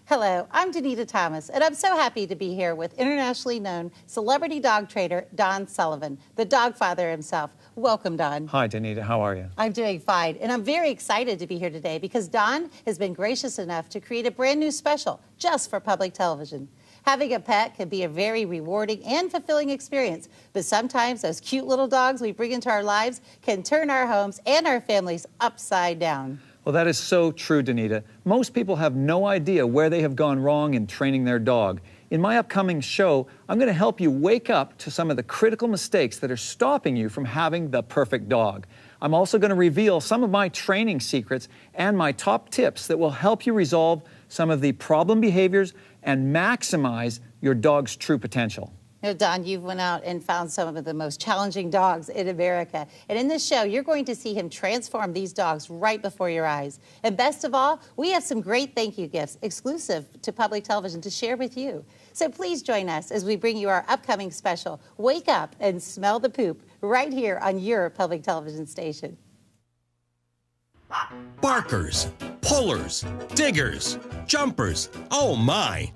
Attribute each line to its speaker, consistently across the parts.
Speaker 1: Hello, I'm Danita Thomas, and I'm so happy to be here with internationally known celebrity dog trainer Don Sullivan, the dog father himself. Welcome, Don.
Speaker 2: Hi, Danita. How are you?
Speaker 1: I'm doing fine, and I'm very excited to be here today because Don has been gracious enough to create a brand new special just for public television. Having a pet can be a very rewarding and fulfilling experience, but sometimes those cute little dogs we bring into our lives can turn our homes and our families upside down.
Speaker 2: Well, that is so true, Danita. Most people have no idea where they have gone wrong in training their dog. In my upcoming show, I'm going to help you wake up to some of the critical mistakes that are stopping you from having the perfect dog. I'm also going to reveal some of my training secrets and my top tips that will help you resolve some of the problem behaviors and maximize your dog's true potential.
Speaker 1: You know, Don, you've went out and found some of the most challenging dogs in America. And in this show, you're going to see him transform these dogs right before your eyes. And best of all, we have some great thank you gifts exclusive to public television to share with you. So please join us as we bring you our upcoming special, Wake Up and Smell the Poop, right here on your public television station.
Speaker 3: Barkers, pullers, diggers, jumpers, oh my!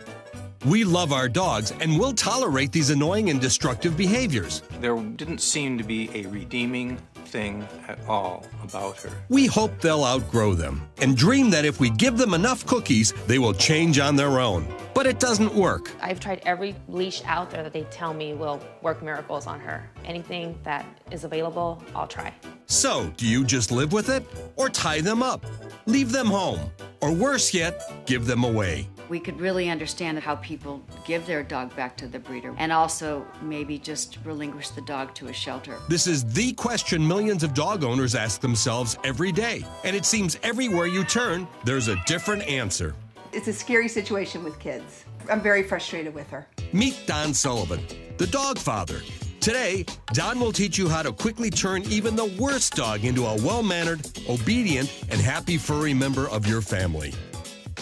Speaker 3: We love our dogs and will tolerate these annoying and destructive behaviors.
Speaker 4: There didn't seem to be a redeeming thing at all about her.
Speaker 3: We hope they'll outgrow them and dream that if we give them enough cookies, they will change on their own. But it doesn't work.
Speaker 5: I've tried every leash out there that they tell me will work miracles on her. Anything that is available, I'll try.
Speaker 3: So, do you just live with it? Or tie them up? Leave them home? Or worse yet, give them away?
Speaker 6: We could really understand how people give their dog back to the breeder and also maybe just relinquish the dog to a shelter.
Speaker 3: This is the question millions of dog owners ask themselves every day. And it seems everywhere you turn, there's a different answer.
Speaker 7: It's a scary situation with kids. I'm very frustrated with her.
Speaker 3: Meet Don Sullivan, the dog father. Today, Don will teach you how to quickly turn even the worst dog into a well-mannered, obedient, and happy furry member of your family.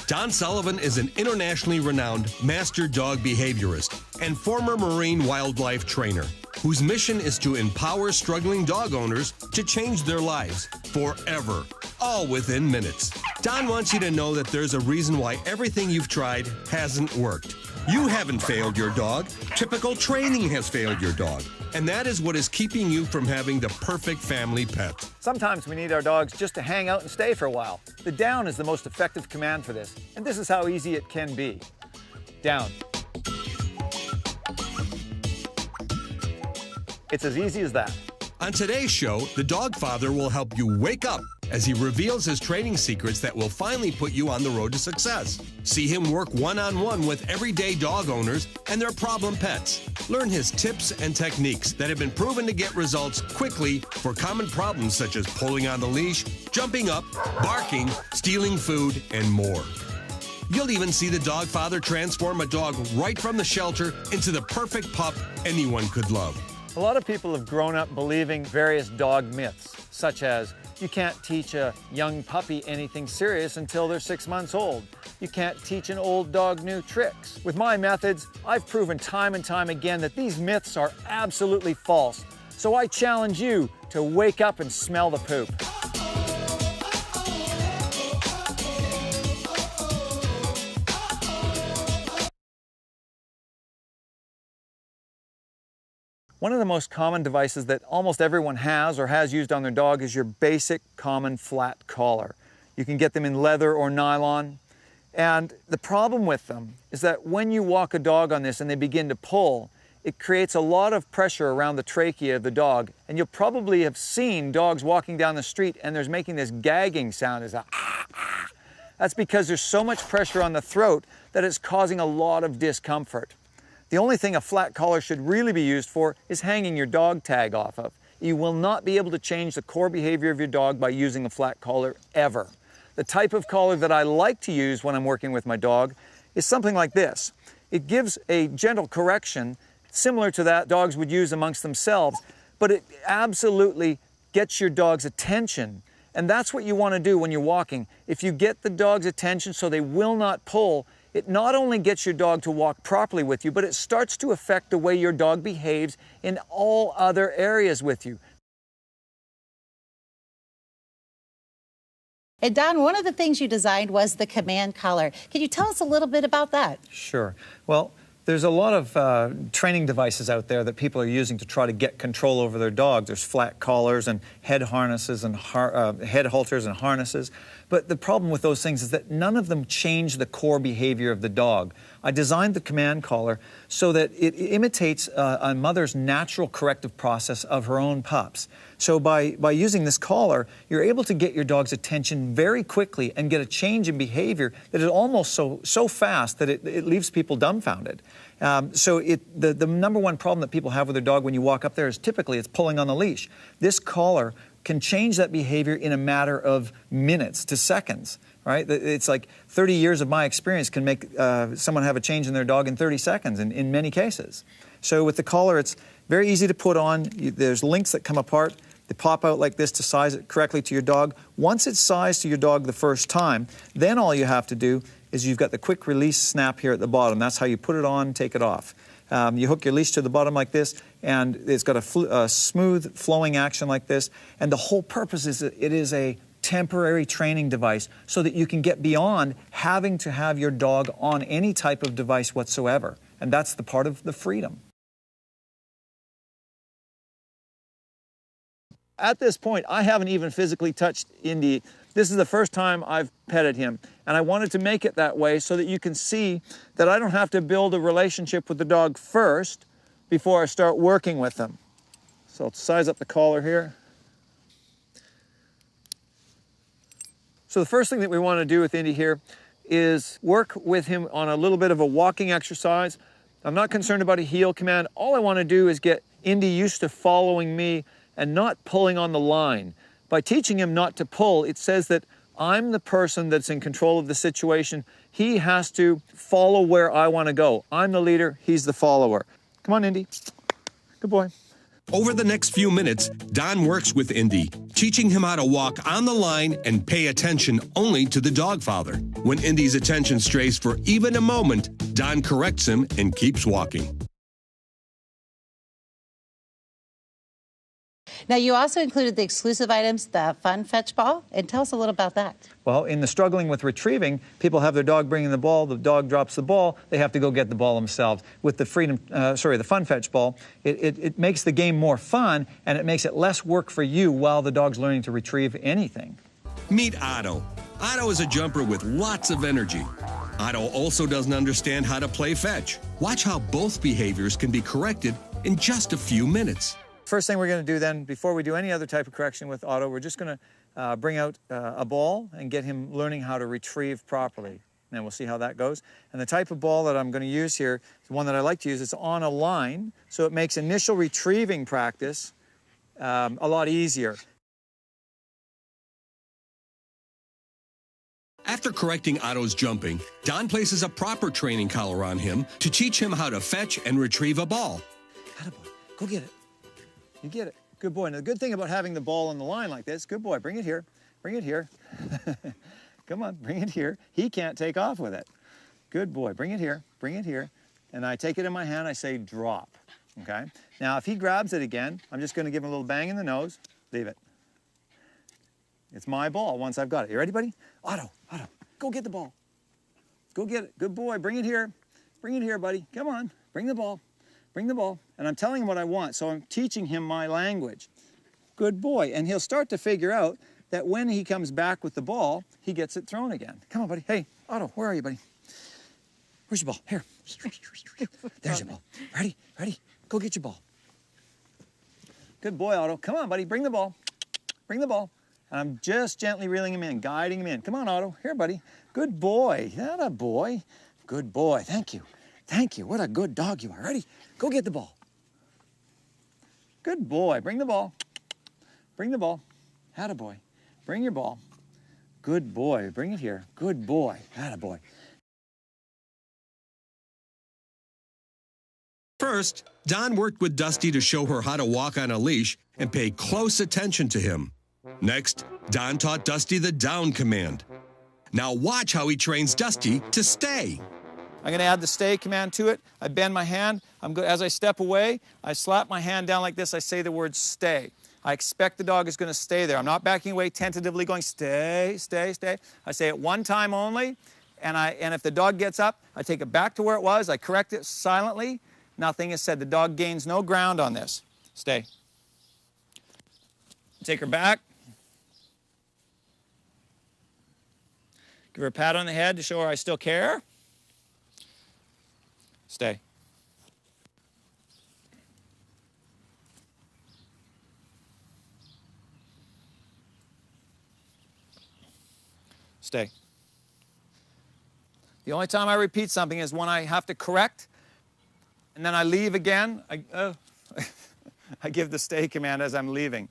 Speaker 3: Don Sullivan is an internationally renowned master dog behaviorist and former marine wildlife trainer whose mission is to empower struggling dog owners to change their lives forever, all within minutes. Don wants you to know that there's a reason why everything you've tried hasn't worked. You haven't failed your dog. Typical training has failed your dog. And that is what is keeping you from having the perfect family pet.
Speaker 2: Sometimes we need our dogs just to hang out and stay for a while. The down is the most effective command for this, and this is how easy it can be. Down. It's as easy as that.
Speaker 3: On today's show, the dog father will help you wake up as he reveals his training secrets that will finally put you on the road to success. See him work one-on-one with everyday dog owners and their problem pets. Learn his tips and techniques that have been proven to get results quickly for common problems such as pulling on the leash, jumping up, barking, stealing food, and more. You'll even see the dog father transform a dog right from the shelter into the perfect pup anyone could love.
Speaker 2: A lot of people have grown up believing various dog myths, such as you can't teach a young puppy anything serious until they're 6 months old. You can't teach an old dog new tricks. With my methods, I've proven time and time again that these myths are absolutely false. So I challenge you to wake up and smell the poop. One of the most common devices that almost everyone has or has used on their dog is your basic common flat collar. You can get them in leather or nylon. And the problem with them is that when you walk a dog on this and they begin to pull, it creates a lot of pressure around the trachea of the dog. And you'll probably have seen dogs walking down the street and there's making this gagging sound as a ah, ah. That's because there's so much pressure on the throat that it's causing a lot of discomfort. The only thing a flat collar should really be used for is hanging your dog tag off of. You will not be able to change the core behavior of your dog by using a flat collar ever. The type of collar that I like to use when I'm working with my dog is something like this. It gives a gentle correction similar to that dogs would use amongst themselves, but it absolutely gets your dog's attention. And that's what you want to do when you're walking. If you get the dog's attention so they will not pull, it not only gets your dog to walk properly with you, but it starts to affect the way your dog behaves in all other areas with you.
Speaker 1: And Don, one of the things you designed was the command collar. Can you tell us a little bit about that?
Speaker 2: Sure. Well, there's a lot of training devices out there that people are using to try to get control over their dogs. There's flat collars and head harnesses and head halters and harnesses. But the problem with those things is that none of them change the core behavior of the dog. I designed the command collar so that it imitates a mother's natural corrective process of her own pups. So by using this collar, you're able to get your dog's attention very quickly and get a change in behavior that is almost so fast that it leaves people dumbfounded. So the number one problem that people have with their dog when you walk up there is typically it's pulling on the leash. This collar can change that behavior in a matter of minutes to seconds, right? It's like 30 years of my experience can make someone have a change in their dog in 30 seconds in many cases. So with the collar, it's very easy to put on. There's links that come apart. They pop out like this to size it correctly to your dog. Once it's sized to your dog the first time, then all you have to do is you've got the quick release snap here at the bottom. That's how you put it on, take it off. You hook your leash to the bottom like this, and it's got a smooth flowing action like this. And the whole purpose is that it is a temporary training device so that you can get beyond having to have your dog on any type of device whatsoever. And that's the part of the freedom. At this point, I haven't even physically touched Indy. This is the first time I've petted him, and I wanted to make it that way so that you can see that I don't have to build a relationship with the dog first before I start working with them. So I'll size up the collar here. So the first thing that we want to do with Indy here is work with him on a little bit of a walking exercise. I'm not concerned about a heel command. All I want to do is get Indy used to following me and not pulling on the line. By teaching him not to pull, it says that I'm the person that's in control of the situation. He has to follow where I want to go. I'm the leader, he's the follower. Come on, Indy. Good boy.
Speaker 3: Over the next few minutes, Don works with Indy, teaching him how to walk on the line and pay attention only to the dog father. When Indy's attention strays for even a moment, Don corrects him and keeps walking.
Speaker 1: Now, you also included the exclusive items, the fun fetch ball, and tell us a little about that.
Speaker 2: Well, in the struggling with retrieving, people have their dog bringing the ball, the dog drops the ball, they have to go get the ball themselves. With the the fun fetch ball, it makes the game more fun, and it makes it less work for you while the dog's learning to retrieve anything.
Speaker 3: Meet Otto. Otto is a jumper with lots of energy. Otto also doesn't understand how to play fetch. Watch how both behaviors can be corrected in just a few minutes.
Speaker 2: First thing we're going to do then, before we do any other type of correction with Otto, we're just going to bring out a ball and get him learning how to retrieve properly. And we'll see how that goes. And the type of ball that I'm going to use here, the one that I like to use, it's on a line, so it makes initial retrieving practice a lot easier.
Speaker 3: After correcting Otto's jumping, Don places a proper training collar on him to teach him how to fetch and retrieve a ball.
Speaker 2: Attaboy, go get it. You get it. Good boy. Now, the good thing about having the ball on the line like this, good boy, bring it here. Bring it here. Come on, bring it here. He can't take off with it. Good boy. Bring it here. Bring it here. And I take it in my hand. I say drop. Okay? Now, if he grabs it again, I'm just going to give him a little bang in the nose. Leave it. It's my ball once I've got it. You ready, buddy? Otto, go get the ball. Go get it. Good boy. Bring it here. Bring it here, buddy. Come on. Bring the ball. Bring the ball. And I'm telling him what I want, so I'm teaching him my language. Good boy. And he'll start to figure out that when he comes back with the ball, he gets it thrown again. Come on, buddy. Hey, Otto, where are you, buddy? Where's your ball? Here. There's your ball. Ready? Go get your ball. Good boy, Otto. Come on, buddy. Bring the ball. Bring the ball. And I'm just gently reeling him in, guiding him in. Come on, Otto. Here, buddy. Good boy. Atta boy. Good boy. Thank you. Thank you. What a good dog you are. Ready? Go get the ball. Good boy. Bring the ball. Bring the ball. Atta boy. Bring your ball. Good boy. Bring it here. Good boy. Atta boy.
Speaker 3: First, Don worked with Dusty to show her how to walk on a leash and pay close attention to him. Next, Don taught Dusty the down command. Now watch how he trains Dusty to stay.
Speaker 2: I'm going to add the stay command to it. I bend my hand. As I step away, I slap my hand down like this. I say the word stay. I expect the dog is going to stay there. I'm not backing away tentatively going, stay, stay, stay. I say it one time only, and if the dog gets up, I take it back to where it was. I correct it silently. Nothing is said. The dog gains no ground on this. Stay. Take her back. Give her a pat on the head to show her I still care. Stay. Stay. The only time I repeat something is when I have to correct, and then I leave again. I give the stay command as I'm leaving.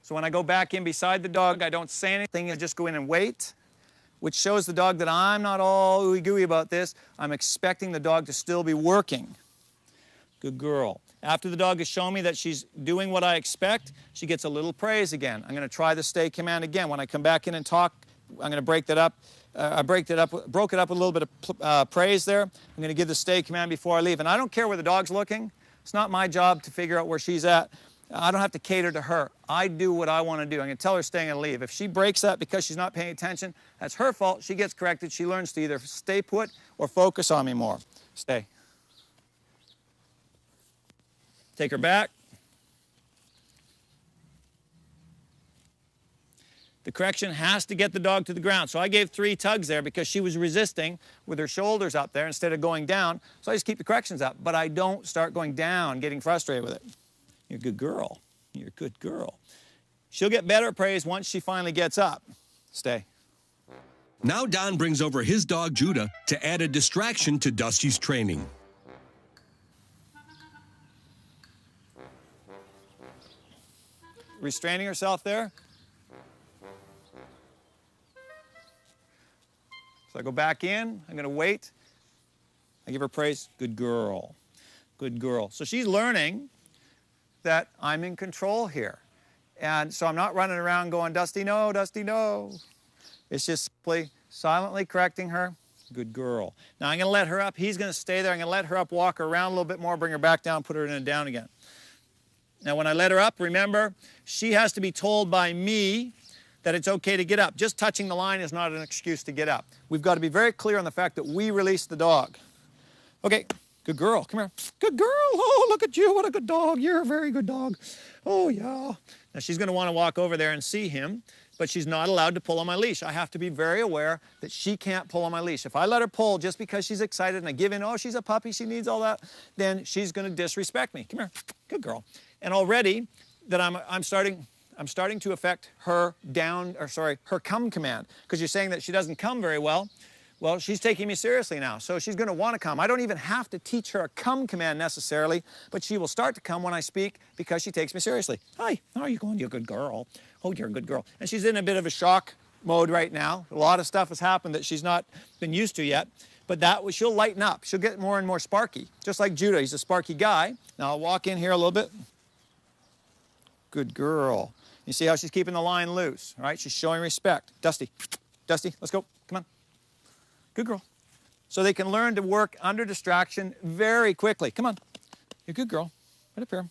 Speaker 2: So when I go back in beside the dog, I don't say anything. I just go in and wait, which shows the dog that I'm not all ooey-gooey about this. I'm expecting the dog to still be working. Good girl. After the dog has shown me that she's doing what I expect, she gets a little praise again. I'm going to try the stay command again. When I come back in and talk, I'm going to break that up. Broke it up with a little bit of praise there. I'm going to give the stay command before I leave. And I don't care where the dog's looking. It's not my job to figure out where she's at. I don't have to cater to her. I do what I want to do. I'm going to tell her stay and leave. If she breaks that because she's not paying attention, that's her fault. She gets corrected. She learns to either stay put or focus on me more. Stay. Take her back. The correction has to get the dog to the ground. So I gave 3 tugs there because she was resisting with her shoulders up there instead of going down. So I just keep the corrections up. But I don't start going down, getting frustrated with it. You're a good girl. You're a good girl. She'll get better at praise once she finally gets up. Stay.
Speaker 3: Now Don brings over his dog, Judah, to add a distraction to Dusty's training.
Speaker 2: Restraining herself there. So I go back in. I'm going to wait. I give her praise. Good girl. Good girl. So she's learning that I'm in control here. And so I'm not running around going, Dusty, no, Dusty, no. It's just simply silently correcting her. Good girl. Now I'm going to let her up. He's going to stay there. I'm going to let her up, walk her around a little bit more, bring her back down, put her in and down again. Now when I let her up, remember, she has to be told by me that it's okay to get up. Just touching the line is not an excuse to get up. We've got to be very clear on the fact that we release the dog. Okay, good girl, come here. Good girl, oh, look at you, what a good dog. You're a very good dog. Oh, yeah. Now she's going to want to walk over there and see him, but she's not allowed to pull on my leash. I have to be very aware that she can't pull on my leash. If I let her pull just because she's excited and I give in, oh, she's a puppy, she needs all that, then she's going to disrespect me. Come here, good girl. And already that I'm starting to affect her her come command, because you're saying that she doesn't come very well. Well, she's taking me seriously now, so she's going to want to come. I don't even have to teach her a come command necessarily, but she will start to come when I speak because she takes me seriously. Hi, how are you going? You're a good girl. Oh, you're a good girl. And she's in a bit of a shock mode right now. A lot of stuff has happened that she's not been used to yet, but she'll lighten up. She'll get more and more sparky, just like Judah. He's a sparky guy. Now I'll walk in here a little bit. Good girl. You see how she's keeping the line loose, right? She's showing respect. Dusty, Dusty, let's go. Come on. Good girl. So they can learn to work under distraction very quickly. Come on. You're a good girl. Right up here.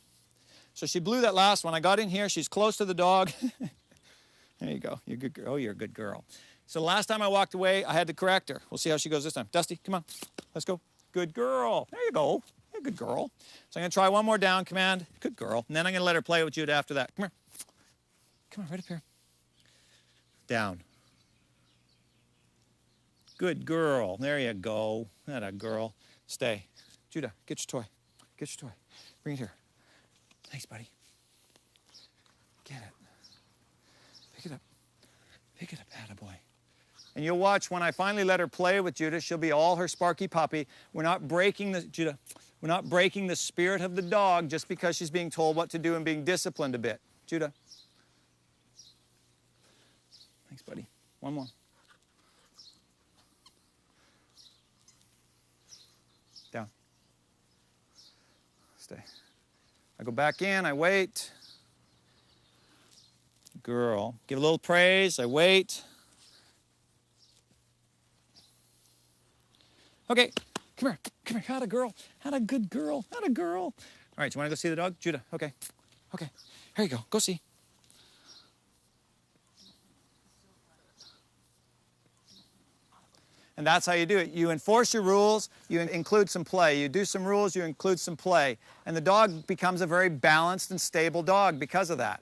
Speaker 2: So she blew that last one. I got in here. She's close to the dog. There you go. You're a good girl. Oh, you're a good girl. So the last time I walked away, I had to correct her. We'll see how she goes this time. Dusty, come on. Let's go. Good girl. There you go. You're a good girl. So I'm going to try one more down command. Good girl. And then I'm going to let her play with Judah after that. Come here. Come on, right up here. Down. Good girl. There you go. That a girl. Stay. Judah, get your toy. Get your toy. Bring it here. Thanks, buddy. Get it. Pick it up. Pick it up, attaboy. And you'll watch when I finally let her play with Judah, she'll be all her sparky puppy. We're not breaking the spirit of the dog just because she's being told what to do and being disciplined a bit. Judah. Thanks, buddy. One more. Down. Stay. I go back in, I wait. Girl. Give a little praise, I wait. Okay, come here, had a girl, had a good girl, had a girl. All right, you want to go see the dog? Judah, okay. Okay, here you go. Go see. And that's how you do it. You enforce your rules, you include some play. You do some rules, you include some play. And the dog becomes a very balanced and stable dog because of that.